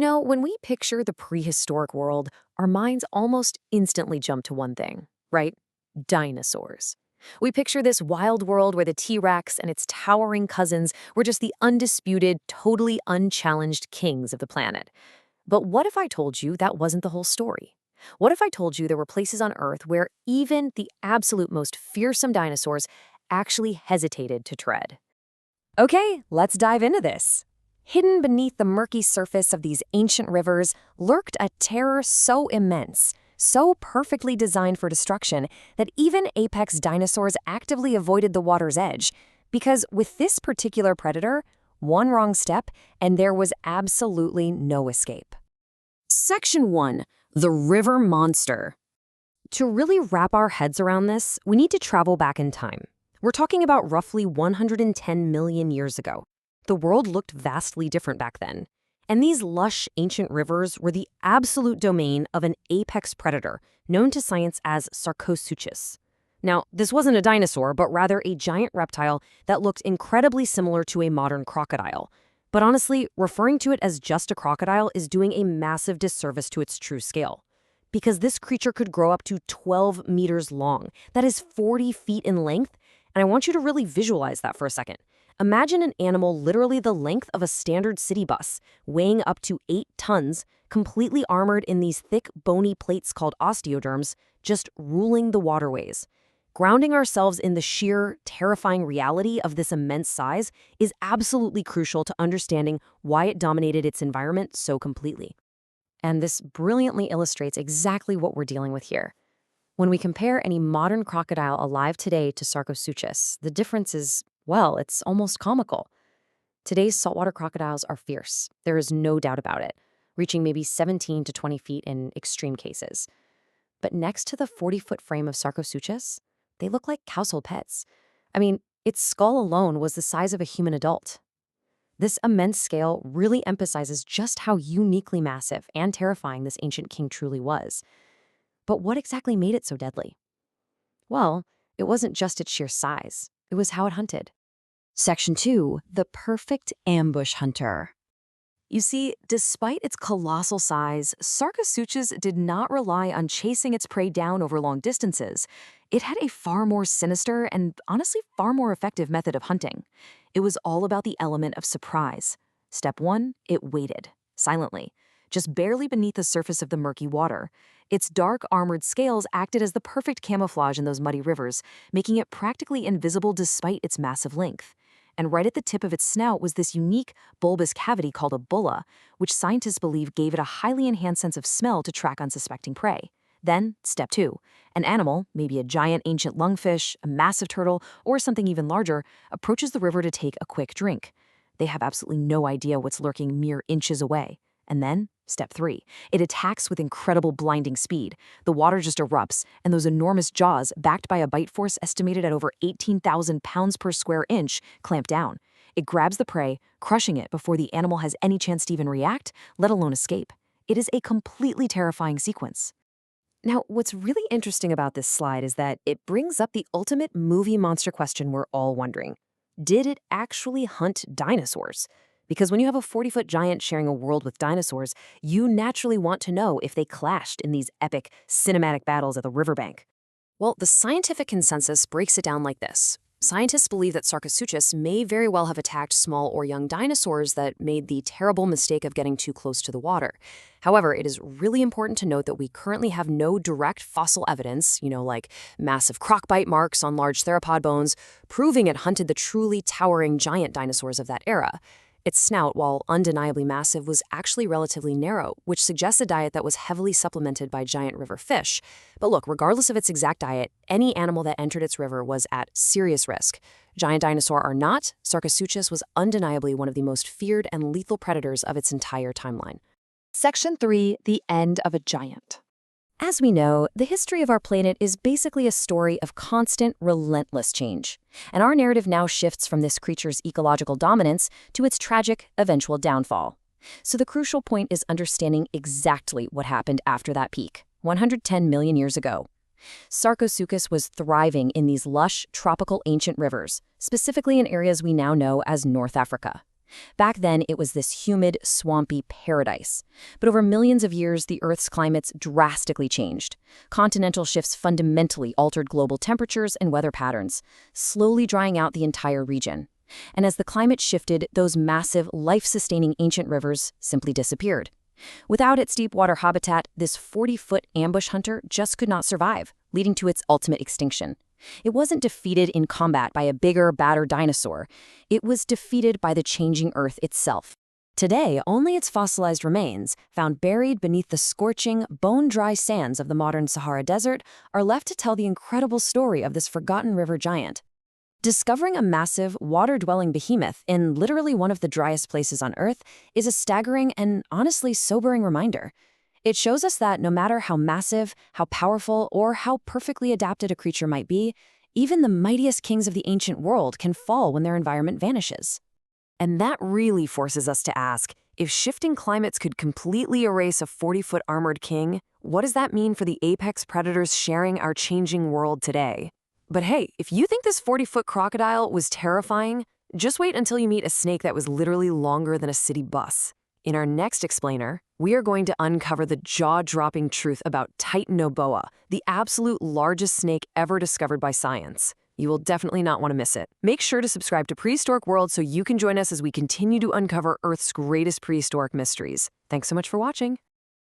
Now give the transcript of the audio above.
When we picture the prehistoric world, our minds almost instantly jump to one thing, right? Dinosaurs. We picture this wild world where the T-Rex and its towering cousins were just the undisputed, totally unchallenged kings of the planet. But what if I told you that wasn't the whole story? What if I told you there were places on Earth where even the absolute most fearsome dinosaurs actually hesitated to tread? Okay, let's dive into this. Hidden beneath the murky surface of these ancient rivers lurked a terror so immense, so perfectly designed for destruction, that even apex dinosaurs actively avoided the water's edge. Because with this particular predator, one wrong step and there was absolutely no escape. Section 1. The River Monster. To really wrap our heads around this, we need to travel back in time. We're talking about roughly 110 million years ago. The world looked vastly different back then. And these lush, ancient rivers were the absolute domain of an apex predator, known to science as Sarcosuchus. Now, this wasn't a dinosaur, but rather a giant reptile that looked incredibly similar to a modern crocodile. But honestly, referring to it as just a crocodile is doing a massive disservice to its true scale. Because this creature could grow up to 12 meters long. That is 40 feet in length. And I want you to really visualize that for a second. Imagine an animal literally the length of a standard city bus, weighing up to 8 tons, completely armored in these thick, bony plates called osteoderms, just ruling the waterways. Grounding ourselves in the sheer, terrifying reality of this immense size is absolutely crucial to understanding why it dominated its environment so completely. And this brilliantly illustrates exactly what we're dealing with here. When we compare any modern crocodile alive today to Sarcosuchus, the difference is, well, it's almost comical. Today's saltwater crocodiles are fierce. There is no doubt about it, reaching maybe 17 to 20 feet in extreme cases. But next to the 40-foot frame of Sarcosuchus, they look like household pets. I mean, its skull alone was the size of a human adult. This immense scale really emphasizes just how uniquely massive and terrifying this ancient king truly was. But what exactly made it so deadly? Well, it wasn't just its sheer size. It was how it hunted. Section 2. The perfect ambush hunter. You see, despite its colossal size, Sarcosuchus did not rely on chasing its prey down over long distances. It had a far more sinister and honestly far more effective method of hunting. It was all about the element of surprise. Step 1, it waited, silently, just barely beneath the surface of the murky water. Its dark, armored scales acted as the perfect camouflage in those muddy rivers, making it practically invisible despite its massive length. And right at the tip of its snout was this unique, bulbous cavity called a bulla, which scientists believe gave it a highly enhanced sense of smell to track unsuspecting prey. Then, step 2, an animal, maybe a giant ancient lungfish, a massive turtle, or something even larger, approaches the river to take a quick drink. They have absolutely no idea what's lurking mere inches away. And then, step 3, it attacks with incredible blinding speed. The water just erupts, and those enormous jaws, backed by a bite force estimated at over 18,000 pounds per square inch, clamp down. It grabs the prey, crushing it before the animal has any chance to even react, let alone escape. It is a completely terrifying sequence. Now, what's really interesting about this slide is that it brings up the ultimate movie monster question we're all wondering. Did it actually hunt dinosaurs? Because when you have a 40-foot giant sharing a world with dinosaurs, you naturally want to know if they clashed in these epic, cinematic battles at the riverbank. Well, the scientific consensus breaks it down like this. Scientists believe that Sarcosuchus may very well have attacked small or young dinosaurs that made the terrible mistake of getting too close to the water. However, it is really important to note that we currently have no direct fossil evidence, like massive crocbite marks on large theropod bones, proving it hunted the truly towering giant dinosaurs of that era. Its snout, while undeniably massive, was actually relatively narrow, which suggests a diet that was heavily supplemented by giant river fish. But look, regardless of its exact diet, any animal that entered its river was at serious risk. Giant dinosaur or not, Sarcosuchus was undeniably one of the most feared and lethal predators of its entire timeline. Section 3. The End of a Giant. As we know, the history of our planet is basically a story of constant, relentless change. And our narrative now shifts from this creature's ecological dominance to its tragic, eventual downfall. So the crucial point is understanding exactly what happened after that peak, 110 million years ago. Sarcosuchus was thriving in these lush, tropical ancient rivers, specifically in areas we now know as North Africa. Back then, it was this humid, swampy paradise. But over millions of years, the Earth's climates drastically changed. Continental shifts fundamentally altered global temperatures and weather patterns, slowly drying out the entire region. And as the climate shifted, those massive, life-sustaining ancient rivers simply disappeared. Without its deep-water habitat, this 40-foot ambush hunter just could not survive, leading to its ultimate extinction. It wasn't defeated in combat by a bigger, badder dinosaur. It was defeated by the changing Earth itself. Today, only its fossilized remains, found buried beneath the scorching, bone-dry sands of the modern Sahara Desert, are left to tell the incredible story of this forgotten river giant. Discovering a massive, water-dwelling behemoth in literally one of the driest places on Earth is a staggering and honestly sobering reminder. It shows us that no matter how massive, how powerful, or how perfectly adapted a creature might be, even the mightiest kings of the ancient world can fall when their environment vanishes. And that really forces us to ask, if shifting climates could completely erase a 40-foot armored king, what does that mean for the apex predators sharing our changing world today? But hey, if you think this 40-foot crocodile was terrifying, just wait until you meet a snake that was literally longer than a city bus. In our next explainer, we are going to uncover the jaw-dropping truth about Titanoboa, the absolute largest snake ever discovered by science. You will definitely not want to miss it. Make sure to subscribe to Prehistoric World so you can join us as we continue to uncover Earth's greatest prehistoric mysteries. Thanks so much for watching.